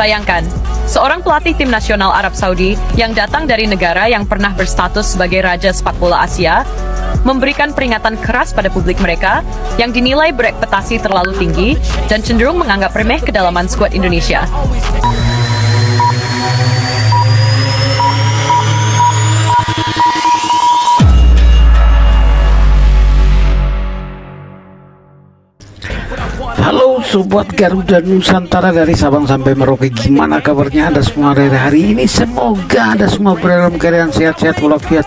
Bayangkan, seorang pelatih tim nasional Arab Saudi yang datang dari negara yang pernah berstatus sebagai raja sepak bola Asia, memberikan peringatan keras pada publik mereka yang dinilai berekspektasi terlalu tinggi dan cenderung menganggap remeh kedalaman skuad Indonesia. Halo Sobat Garuda Nusantara dari Sabang sampai Merauke, gimana kabarnya Anda semua hari ini? Semoga Anda semua berada dalam keadaan sehat-sehat walafiat,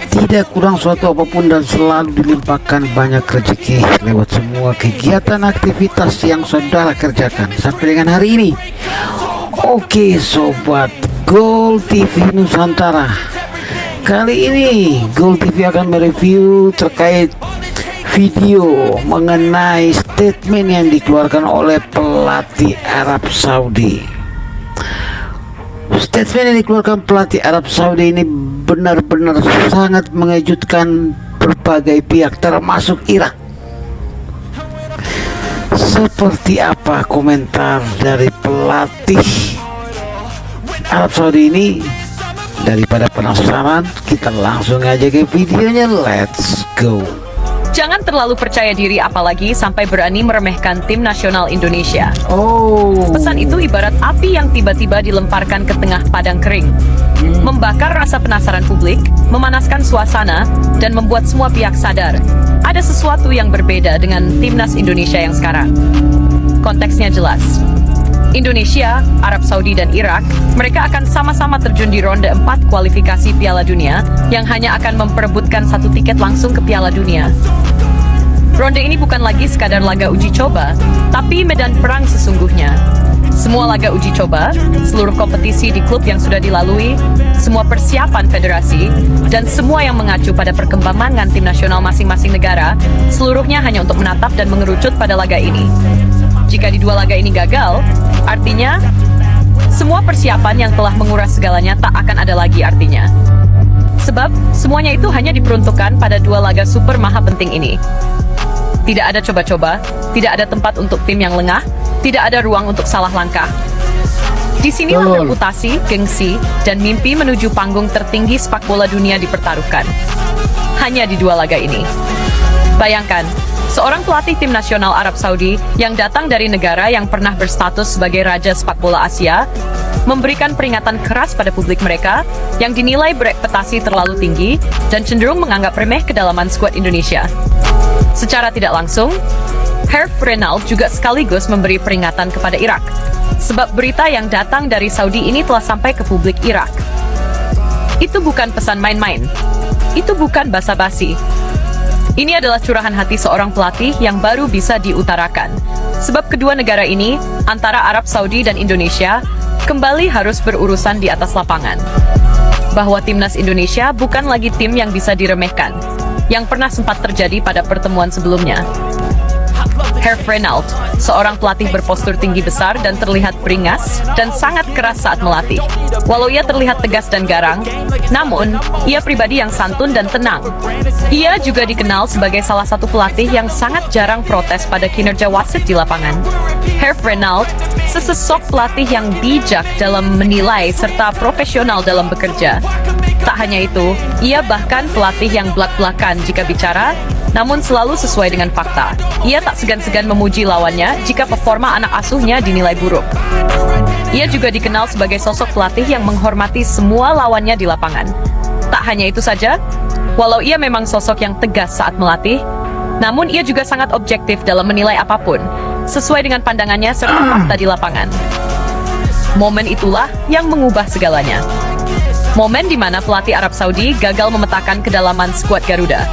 tidak kurang suatu apapun, dan selalu dilimpahkan banyak rezeki lewat semua kegiatan aktivitas yang saudara kerjakan sampai dengan hari ini. Oke Sobat Gol TV Nusantara, kali ini Gol TV akan mereview terkait video mengenai statement yang dikeluarkan oleh pelatih Arab Saudi. Statement yang dikeluarkan pelatih Arab Saudi ini benar-benar sangat mengejutkan berbagai pihak, termasuk Irak. Seperti apa komentar dari pelatih Arab Saudi ini? Daripada penasaran, kita langsung aja ke videonya. Let's go. Jangan terlalu percaya diri apalagi sampai berani meremehkan tim nasional Indonesia. Pesan itu ibarat api yang tiba-tiba dilemparkan ke tengah padang kering. Membakar rasa penasaran publik, memanaskan suasana, dan membuat semua pihak sadar ada sesuatu yang berbeda dengan timnas Indonesia yang sekarang. Konteksnya jelas. Indonesia, Arab Saudi, dan Irak, mereka akan sama-sama terjun di ronde 4 kualifikasi Piala Dunia yang hanya akan memperebutkan satu tiket langsung ke Piala Dunia. Ronde ini bukan lagi sekadar laga uji coba, tapi medan perang sesungguhnya. Semua laga uji coba, seluruh kompetisi di klub yang sudah dilalui, semua persiapan federasi, dan semua yang mengacu pada perkembangan tim nasional masing-masing negara, seluruhnya hanya untuk menatap dan mengerucut pada laga ini. Jika di dua laga ini gagal, artinya semua persiapan yang telah menguras segalanya tak akan ada lagi artinya. Sebab semuanya itu hanya diperuntukkan pada dua laga super maha penting ini. Tidak ada coba-coba, tidak ada tempat untuk tim yang lengah, tidak ada ruang untuk salah langkah. Disinilah reputasi, gengsi, dan mimpi menuju panggung tertinggi sepak bola dunia dipertaruhkan. Hanya di dua laga ini. Bayangkan, seorang pelatih tim nasional Arab Saudi yang datang dari negara yang pernah berstatus sebagai raja sepak bola Asia, memberikan peringatan keras pada publik mereka yang dinilai berekspektasi terlalu tinggi dan cenderung menganggap remeh kedalaman skuad Indonesia. Secara tidak langsung, Herve Renald juga sekaligus memberi peringatan kepada Irak, sebab berita yang datang dari Saudi ini telah sampai ke publik Irak. Itu bukan pesan main-main, itu bukan basa-basi. Ini adalah curahan hati seorang pelatih yang baru bisa diutarakan. Sebab kedua negara ini, antara Arab Saudi dan Indonesia, kembali harus berurusan di atas lapangan. Bahwa timnas Indonesia bukan lagi tim yang bisa diremehkan, yang pernah sempat terjadi pada pertemuan sebelumnya. Herve Renald, seorang pelatih berpostur tinggi besar dan terlihat beringas dan sangat keras saat melatih. Walau ia terlihat tegas dan garang, namun ia pribadi yang santun dan tenang. Ia juga dikenal sebagai salah satu pelatih yang sangat jarang protes pada kinerja wasit di lapangan. Herve Renald, sesosok pelatih yang bijak dalam menilai serta profesional dalam bekerja. Tak hanya itu, ia bahkan pelatih yang belak-belakan jika bicara, namun selalu sesuai dengan fakta. Ia tak segan-segan memuji lawannya jika performa anak asuhnya dinilai buruk. Ia juga dikenal sebagai sosok pelatih yang menghormati semua lawannya di lapangan. Tak hanya itu saja, walau ia memang sosok yang tegas saat melatih, namun ia juga sangat objektif dalam menilai apapun, sesuai dengan pandangannya serta fakta di lapangan. Momen itulah yang mengubah segalanya. Momen di mana pelatih Arab Saudi gagal memetakan kedalaman skuad Garuda.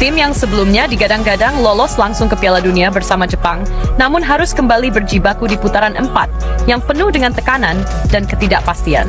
Tim yang sebelumnya digadang-gadang lolos langsung ke Piala Dunia bersama Jepang, namun harus kembali berjibaku di putaran 4 yang penuh dengan tekanan dan ketidakpastian.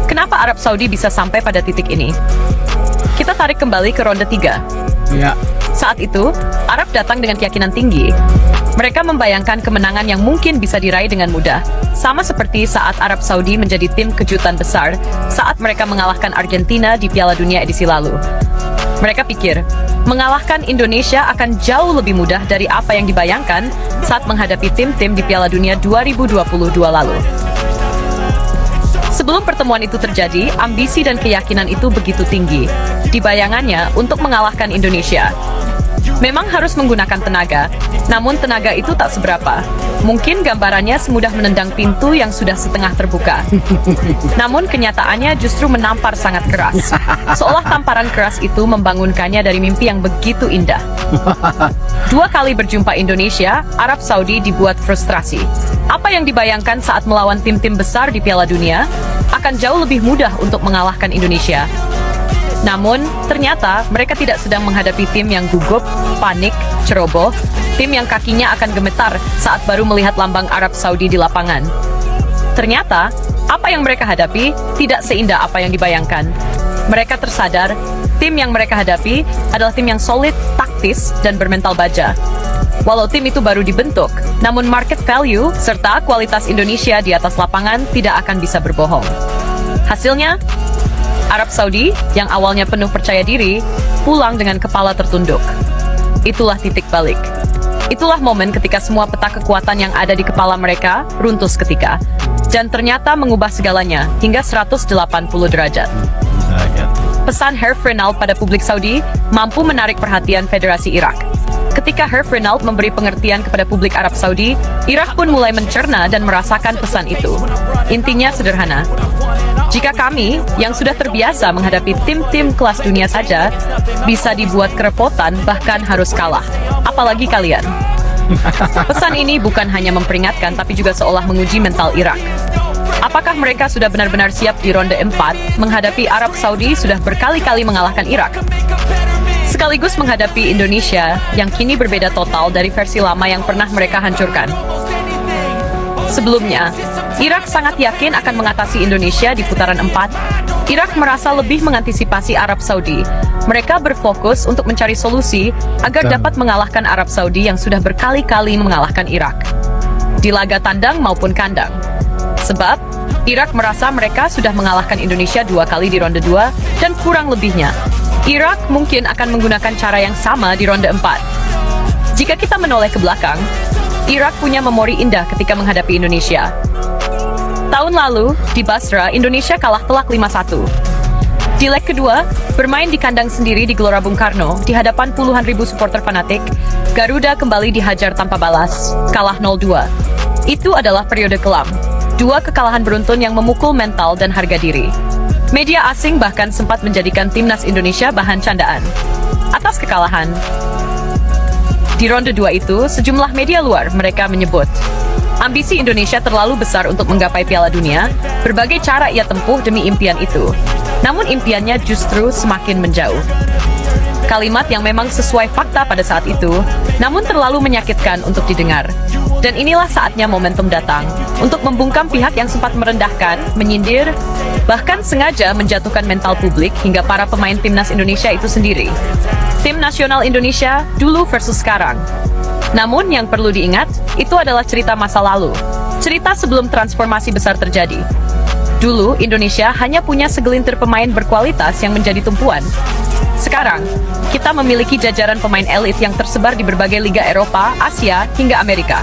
Kenapa Arab Saudi bisa sampai pada titik ini? Kita tarik kembali ke ronde 3. Saat itu, Arab datang dengan keyakinan tinggi. Mereka membayangkan kemenangan yang mungkin bisa diraih dengan mudah, sama seperti saat Arab Saudi menjadi tim kejutan besar saat mereka mengalahkan Argentina di Piala Dunia edisi lalu. Mereka pikir, mengalahkan Indonesia akan jauh lebih mudah dari apa yang dibayangkan saat menghadapi tim-tim di Piala Dunia 2022 lalu. Sebelum pertemuan itu terjadi, ambisi dan keyakinan itu begitu tinggi di bayangannya untuk mengalahkan Indonesia. Memang harus menggunakan tenaga, namun tenaga itu tak seberapa. Mungkin gambarannya semudah menendang pintu yang sudah setengah terbuka. Namun kenyataannya justru menampar sangat keras. Seolah tamparan keras itu membangunkannya dari mimpi yang begitu indah. 2 kali berjumpa Indonesia, Arab Saudi dibuat frustrasi. Apa yang dibayangkan saat melawan tim-tim besar di Piala Dunia akan jauh lebih mudah untuk mengalahkan Indonesia. Namun, ternyata mereka tidak sedang menghadapi tim yang gugup, panik, ceroboh, tim yang kakinya akan gemetar saat baru melihat lambang Arab Saudi di lapangan. Ternyata, apa yang mereka hadapi tidak seindah apa yang dibayangkan. Mereka tersadar, tim yang mereka hadapi adalah tim yang solid, taktis, dan bermental baja. Walau tim itu baru dibentuk, namun market value serta kualitas Indonesia di atas lapangan tidak akan bisa berbohong. Hasilnya, Arab Saudi yang awalnya penuh percaya diri, pulang dengan kepala tertunduk. Itulah titik balik. Itulah momen ketika semua peta kekuatan yang ada di kepala mereka runtuh seketika. Dan ternyata mengubah segalanya hingga 180 derajat. Pesan Herve Renald pada publik Saudi mampu menarik perhatian Federasi Irak. Ketika Herve Renald memberi pengertian kepada publik Arab Saudi, Irak pun mulai mencerna dan merasakan pesan itu. Intinya sederhana. Jika kami, yang sudah terbiasa menghadapi tim-tim kelas dunia saja, bisa dibuat kerepotan bahkan harus kalah. Apalagi kalian. Pesan ini bukan hanya memperingatkan, tapi juga seolah menguji mental Irak. Apakah mereka sudah benar-benar siap di ronde 4 menghadapi Arab Saudi sudah berkali-kali mengalahkan Irak? Sekaligus menghadapi Indonesia yang kini berbeda total dari versi lama yang pernah mereka hancurkan. Sebelumnya, Irak sangat yakin akan mengatasi Indonesia di putaran 4. Irak merasa lebih mengantisipasi Arab Saudi. Mereka berfokus untuk mencari solusi agar dapat mengalahkan Arab Saudi yang sudah berkali-kali mengalahkan Irak, di laga tandang maupun kandang. Sebab, Irak merasa mereka sudah mengalahkan Indonesia 2 kali di ronde 2, dan kurang lebihnya, Irak mungkin akan menggunakan cara yang sama di ronde 4. Jika kita menoleh ke belakang, Irak punya memori indah ketika menghadapi Indonesia. Tahun lalu, di Basra, Indonesia kalah telak 5-1. Di leg kedua, bermain di kandang sendiri di Gelora Bung Karno, di hadapan puluhan ribu supporter fanatik, Garuda kembali dihajar tanpa balas, kalah 0-2. Itu adalah periode kelam. 2 kekalahan beruntun yang memukul mental dan harga diri. Media asing bahkan sempat menjadikan timnas Indonesia bahan candaan. Atas kekalahan, di ronde 2 itu, sejumlah media luar mereka menyebut, ambisi Indonesia terlalu besar untuk menggapai Piala Dunia, berbagai cara ia tempuh demi impian itu. Namun impiannya justru semakin menjauh. Kalimat yang memang sesuai fakta pada saat itu, namun terlalu menyakitkan untuk didengar. Dan inilah saatnya momentum datang, untuk membungkam pihak yang sempat merendahkan, menyindir, bahkan sengaja menjatuhkan mental publik hingga para pemain timnas Indonesia itu sendiri. Tim nasional Indonesia dulu versus sekarang. Namun yang perlu diingat, itu adalah cerita masa lalu. Cerita sebelum transformasi besar terjadi. Dulu, Indonesia hanya punya segelintir pemain berkualitas yang menjadi tumpuan. Sekarang, kita memiliki jajaran pemain elit yang tersebar di berbagai liga Eropa, Asia, hingga Amerika.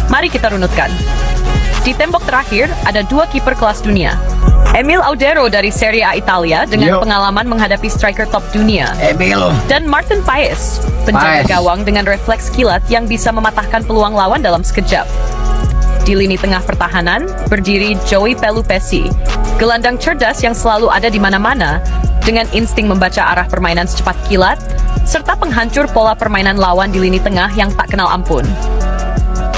Mari kita runutkan. Di tembok terakhir, ada 2 kiper kelas dunia. Emil Audero dari Serie A Italia dengan pengalaman menghadapi striker top dunia. Dan Martin Paes, penjaga gawang dengan refleks kilat yang bisa mematahkan peluang lawan dalam sekejap. Di lini tengah pertahanan, berdiri Joey Pelupesi, gelandang cerdas yang selalu ada di mana-mana, dengan insting membaca arah permainan secepat kilat, serta penghancur pola permainan lawan di lini tengah yang tak kenal ampun.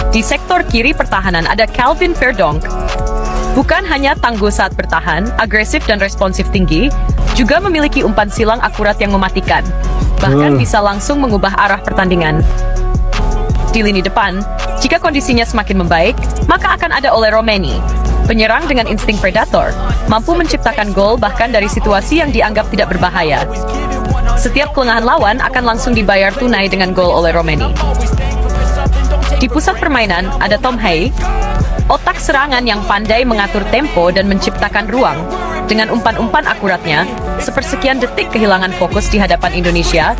Di sektor kiri pertahanan ada Calvin Verdonk. Bukan hanya tangguh saat bertahan, agresif dan responsif tinggi, juga memiliki umpan silang akurat yang mematikan. Bahkan bisa langsung mengubah arah pertandingan. Di lini depan, jika kondisinya semakin membaik, maka akan ada Ole Romeni, penyerang dengan insting predator, mampu menciptakan gol bahkan dari situasi yang dianggap tidak berbahaya. Setiap kelengahan lawan akan langsung dibayar tunai dengan gol Ole Romeni. Di pusat permainan ada Tom Hay, Otak serangan yang pandai mengatur tempo dan menciptakan ruang. Dengan umpan-umpan akuratnya, sepersekian detik kehilangan fokus di hadapan Indonesia,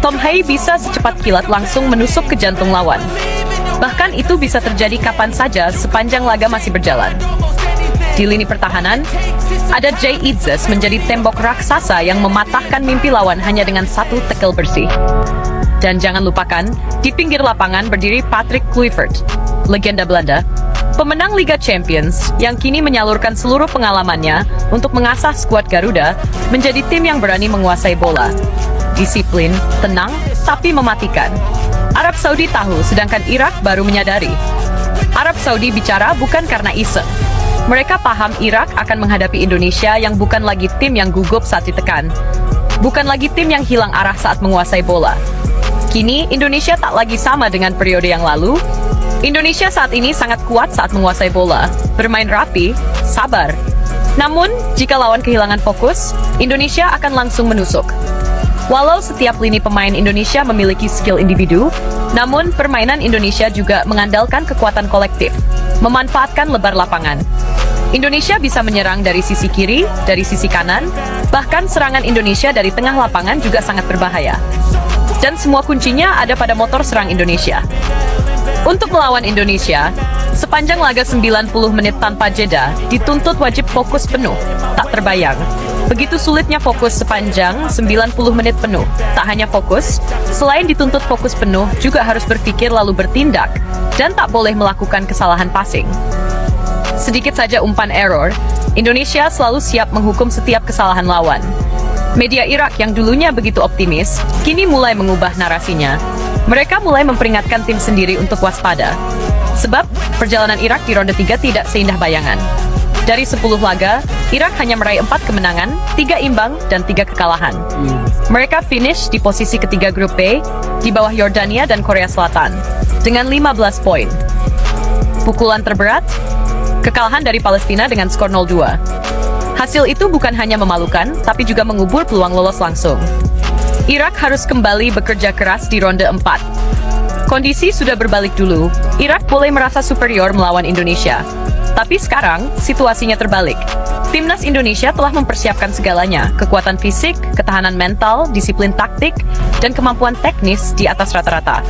Tom Hai bisa secepat kilat langsung menusuk ke jantung lawan. Bahkan itu bisa terjadi kapan saja sepanjang laga masih berjalan. Di lini pertahanan, ada Jay Idzes menjadi tembok raksasa yang mematahkan mimpi lawan hanya dengan satu tackle bersih. Dan jangan lupakan, di pinggir lapangan berdiri Patrick Kluivert, legenda Belanda, pemenang Liga Champions yang kini menyalurkan seluruh pengalamannya untuk mengasah skuad Garuda menjadi tim yang berani menguasai bola. Disiplin, tenang, tapi mematikan. Arab Saudi tahu, sedangkan Irak baru menyadari. Arab Saudi bicara bukan karena iseng. Mereka paham Irak akan menghadapi Indonesia yang bukan lagi tim yang gugup saat ditekan. Bukan lagi tim yang hilang arah saat menguasai bola. Kini, Indonesia tak lagi sama dengan periode yang lalu. Indonesia saat ini sangat kuat saat menguasai bola, bermain rapi, sabar. Namun, jika lawan kehilangan fokus, Indonesia akan langsung menusuk. Walau setiap lini pemain Indonesia memiliki skill individu, namun permainan Indonesia juga mengandalkan kekuatan kolektif, memanfaatkan lebar lapangan. Indonesia bisa menyerang dari sisi kiri, dari sisi kanan, bahkan serangan Indonesia dari tengah lapangan juga sangat berbahaya. Dan semua kuncinya ada pada motor serang Indonesia. Untuk melawan Indonesia, sepanjang laga 90 menit tanpa jeda, dituntut wajib fokus penuh. Tak terbayang, begitu sulitnya fokus sepanjang 90 menit penuh. Tak hanya fokus, selain dituntut fokus penuh, juga harus berpikir lalu bertindak, dan tak boleh melakukan kesalahan passing. Sedikit saja umpan error, Indonesia selalu siap menghukum setiap kesalahan lawan. Media Irak yang dulunya begitu optimis, kini mulai mengubah narasinya. Mereka mulai memperingatkan tim sendiri untuk waspada. Sebab, perjalanan Irak di ronde 3 tidak seindah bayangan. Dari 10 laga, Irak hanya meraih 4 kemenangan, 3 imbang, dan 3 kekalahan. Mereka finish di posisi ketiga grup B, di bawah Yordania dan Korea Selatan, dengan 15 poin. Pukulan terberat, kekalahan dari Palestina dengan skor 0-2. Hasil itu bukan hanya memalukan, tapi juga mengubur peluang lolos langsung. Irak harus kembali bekerja keras di ronde 4. Kondisi sudah berbalik dulu, Irak boleh merasa superior melawan Indonesia. Tapi sekarang, situasinya terbalik. Timnas Indonesia telah mempersiapkan segalanya, kekuatan fisik, ketahanan mental, disiplin taktik, dan kemampuan teknis di atas rata-rata.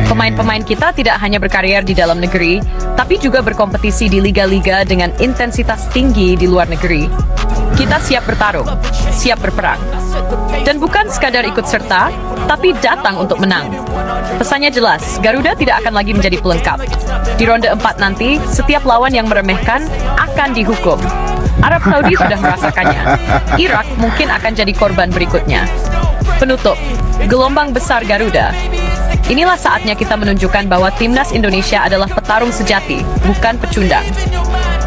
Pemain-pemain kita tidak hanya berkarier di dalam negeri, tapi juga berkompetisi di liga-liga dengan intensitas tinggi di luar negeri. Kita siap bertarung, siap berperang. Dan bukan sekadar ikut serta, tapi datang untuk menang. Pesannya jelas, Garuda tidak akan lagi menjadi pelengkap. Di ronde 4 nanti, setiap lawan yang meremehkan akan dihukum. Arab Saudi sudah merasakannya. Irak mungkin akan jadi korban berikutnya. Penutup, gelombang besar Garuda. Inilah saatnya kita menunjukkan bahwa timnas Indonesia adalah petarung sejati, bukan pecundang.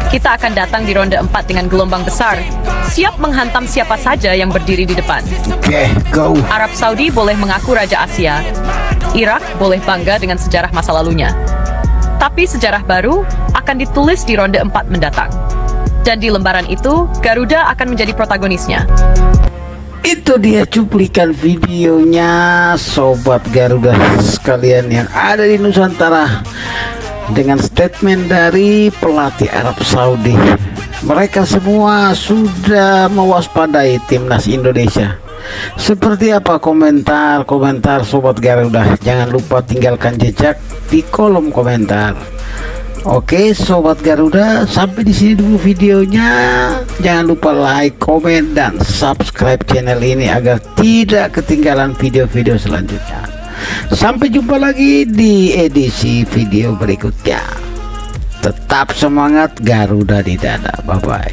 Kita akan datang di ronde 4 dengan gelombang besar, siap menghantam siapa saja yang berdiri di depan. Oke, go. Arab Saudi boleh mengaku Raja Asia. Irak boleh bangga dengan sejarah masa lalunya. Tapi sejarah baru akan ditulis di ronde 4 mendatang. Dan di lembaran itu, Garuda akan menjadi protagonisnya. Itu dia cuplikan videonya Sobat Garuda sekalian yang ada di Nusantara, dengan statement dari pelatih Arab Saudi. Mereka semua sudah mewaspadai timnas Indonesia. Seperti apa komentar Sobat Garuda? Jangan lupa tinggalkan jejak di kolom komentar. Oke Sobat Garuda, sampai di sini dulu videonya. Jangan lupa like, komen, dan subscribe channel ini agar tidak ketinggalan video-video selanjutnya. Sampai jumpa lagi di edisi video berikutnya. Tetap semangat, Garuda di dada. Bye bye.